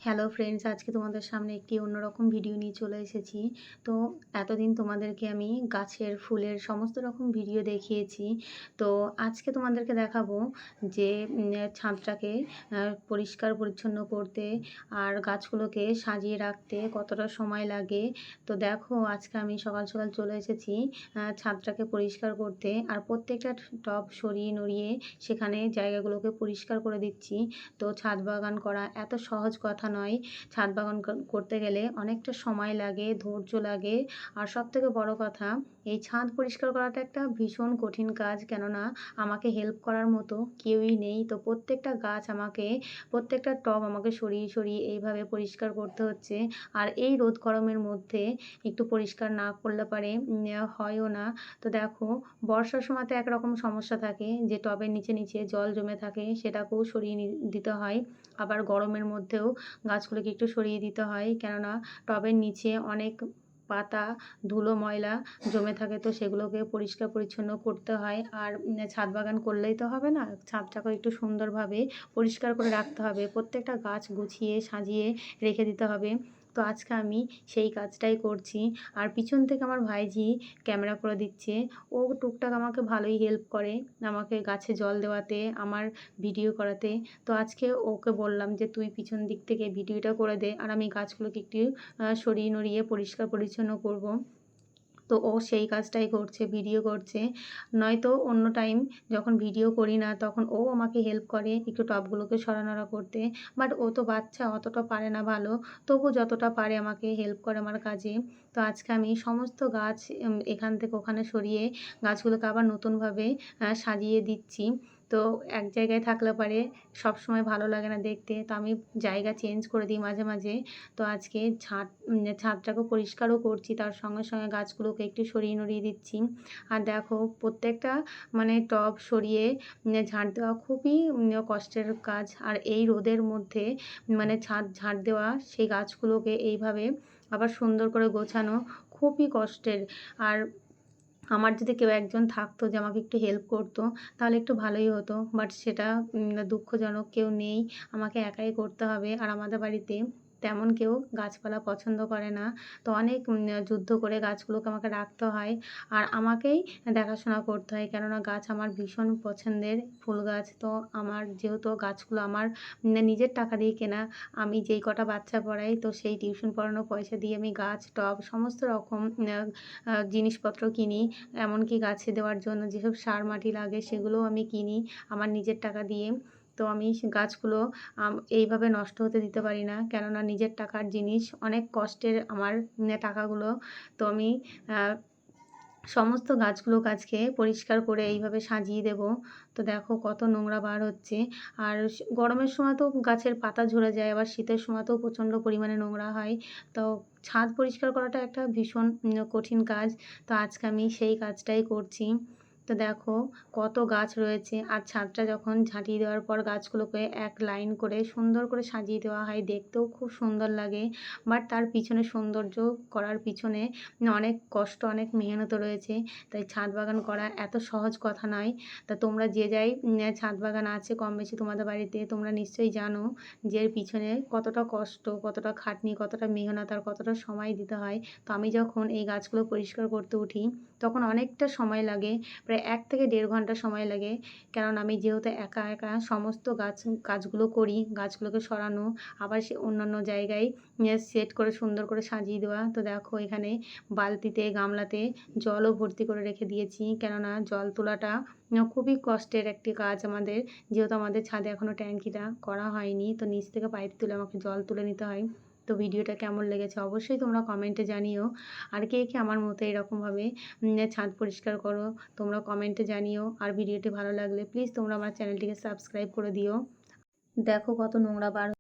Hello friends, আজকে তোমাদের সামনে একটি অন্যরকম ভিডিও নিয়ে চলে এসেছি। তো এতদিন তোমাদেরকে আমি গাছের ফুলের সমস্ত রকম ভিডিও দেখিয়েছি। তো আজকে তোমাদেরকে দেখাবো যে ছাদটাকে পরিষ্কার পরিচ্ছন্ন করতে আর গাছগুলোকে সাজিয়ে রাখতে কতটা সময় লাগে। তো দেখো, আজকে আমি সকাল সকাল চলে এসেছি ছাদটাকে পরিষ্কার করতে, আর প্রত্যেকটা টব সরিয়ে নড়িয়ে সেখানে জায়গাগুলোকে পরিষ্কার করে দিচ্ছি। তো ছাদ বাগান করা এত সহজ কথা নয়। ছাদ বাগান করতে গেলে অনেকটা সময় লাগে, ধৈর্য লাগে। আর সবথেকে বড় কথা, এই ছাদ পরিষ্কার করাটা একটা ভীষণ কঠিন কাজ, কেননা আমাকে হেল্প করার মতো কেউই নেই। তো প্রত্যেকটা গাছ আমাকে, প্রত্যেকটা টব আমাকে সরিয়ে সরিয়ে এইভাবে পরিষ্কার করতে হচ্ছে। আর এই রোদ গরমের মধ্যে একটু পরিষ্কার না করলে পারে হয়ও না। তো দেখো, বর্ষার সময় তো একরকম সমস্যা থাকে যে টবের নিচে নিচে জল জমে থাকে, সেটাকেও সরিয়ে দিতে হয়। আবার গরমের মধ্যেও গাছগুলোকে একটু সরিয়ে দিতে হয়, কেননা টবের নিচে অনেক পাতা, ধুলো, ময়লা জমে থাকে। তো সেগুলোকে পরিষ্কার পরিচ্ছন্ন করতে হয়। আর ছাদ বাগান করলেই তো হবে না, ছাদটাকে একটু সুন্দরভাবে পরিষ্কার করে রাখতে হবে, প্রত্যেকটা গাছ গুছিয়ে সাজিয়ে রেখে দিতে হবে। তো আজকে আমি সেই কাজটাই করছি। আর পিছন থেকে আমার ভাইঝি ক্যামেরা করে দিচ্ছে। ও টুকটাক আমাকে ভালোই হেল্প করে, আমাকে গাছে জল দেওয়াতে, আমার ভিডিও করাতে। তো আজকে ওকে বললাম যে তুই পিছন দিক থেকে ভিডিওটা করে দে, আর আমি গাছগুলোকে একটু সরিয়ে নড়িয়ে পরিষ্কার পরিচ্ছন্ন করব। তো ও সেই কাজটাই করছে, ভিডিও করছে। নয়তো অন্য টাইম যখন ভিডিও করি না, তখন ও আমাকে হেল্প করে একটু টবগুলোকে সরানোড়া করতে। বাট ও তো বাচ্চা, অতটা পারে না ভালো, তবু যতটা পারে আমাকে হেল্প করে আমার কাজে। তো আজকে আমি সমস্ত গাছ এখান থেকে ওখানে সরিয়ে গাছগুলোকে আবার নতুনভাবে সাজিয়ে দিচ্ছি। তো এক জায়গায় থাকলে পারে সবসময় ভালো লাগে না দেখতে, তো আমি জায়গা চেঞ্জ করে দিই মাঝে মাঝে। তো আজকে ছাদটাকে পরিষ্কারও করছি, তার সঙ্গে সঙ্গে গাছগুলোকে একটু সরিয়ে নড়িয়ে দিচ্ছি। আর দেখো, প্রত্যেকটা টব সরিয়ে ঝাড় দেওয়া খুবই কষ্টের কাজ। আর এই রোদের মধ্যে ছাদ ঝাড় দেওয়া, সেই গাছগুলোকে এইভাবে আবার সুন্দর করে গোছানো খুবই কষ্টের। আর আমার যদি কেউ একজন থাকতো যে আমাকে একটু হেল্প করতো, তাহলে একটু ভালোই হতো। বাট সেটা দুঃখজনক, কেউ নেই, আমাকে একাই করতে হবে। আর আমাদের বাড়িতে তেমন কেউ গাছপালা পছন্দ করে না। তো অনেক যুদ্ধ করে গাছগুলোকে আমাকে রাখতে হয়, আর আমাকেই দেখাশোনা করতে হয়, কেননা গাছ আমার ভীষণ পছন্দের ফুল গাছ। তো আমার যেহেতু গাছগুলো আমার নিজের টাকা দিয়ে কেনা, আমি যেই কটা বাচ্চা পড়াই, তো সেই টিউশন পড়ানোর পয়সা দিয়ে আমি গাছ, টব, সমস্ত রকম জিনিসপত্র কিনি। এমনকি গাছে দেওয়ার জন্য যেসব সার মাটি লাগে, সেগুলোও আমি কিনি আমার নিজের টাকা দিয়ে। তো আমি গাছগুলো এইভাবে নষ্ট হতে দিতে পারি না, কেননা নিজের টাকার জিনিস, অনেক কষ্টের আমার টাকাগুলো। তো আমি সমস্ত গাছগুলোকে আজকে পরিষ্কার করে এইভাবে সাজিয়ে দেব। তো দেখো কত নোংরা বার হচ্ছে। আর গরমের সময় তো গাছের পাতা ঝরে যায়, আবার শীতের সময়তেও প্রচণ্ড পরিমাণে নোংরা হয়। তো ছাদ পরিষ্কার করাটা একটা ভীষণ কঠিন কাজ। তো আজকে আমি সেই কাজটাই করছি। তো দেখো কত গাছ রয়েছে, আর ছাদটা যখন ঝাঁটিয়ে দেওয়ার পর গাছগুলোকে এক লাইন করে সুন্দর করে সাজিয়ে দেওয়া হয়, দেখতেও খুব সুন্দর লাগে। বাট তার পিছনে সৌন্দর্য করার পিছনে অনেক কষ্ট, অনেক মেহনত রয়েছে। তাই ছাদ বাগান করা এত সহজ কথা নয়। তা তোমরা যে যাই ছাদ বাগান আছে কম বেশি তোমাদের বাড়িতে, তোমরা নিশ্চয়ই জানো যে এর পিছনে কতটা কষ্ট, কতটা খাটনি, কতটা মেহনত আর কতটা সময় দিতে হয়। তো আমি যখন এই গাছগুলো পরিষ্কার করতে উঠি, তখন অনেকটা সময় লাগে, প্রায় 1 থেকে 1.5 ঘন্টা সময় লাগে। কারণ আমি যেহেতু একা একা সমস্ত কাজগুলো করি, গাছগুলোকে সরানো, আবার সে অন্যান্য জায়গায় সেট করে সুন্দর করে সাজিয়ে দেওয়া। তো দেখো এখানে বালতিতে, গামলাতে জলও ভর্তি করে রেখে দিয়েছি, কেননা জল তোলাটা খুবই কষ্টের একটি কাজ আমাদের, যেহেতু আমাদের ছাদে এখনও ট্যাঙ্কিটা করা হয়নি। তো নিচ থেকে পাইপ তুলে আমাকে জল তুলে নিতে হয়। তো ভিডিওটা কেমন লেগেছে অবশ্যই তোমরা কমেন্টে জানিও। আর কে কে আমার মতো এরকমভাবে ছাদ পরিষ্কার করো, তোমরা কমেন্টে জানিও। আর ভিডিওটি ভালো লাগলে প্লিজ তোমরা আমার চ্যানেলটিকে সাবস্ক্রাইব করে দিও। দেখো কত নোংরা বার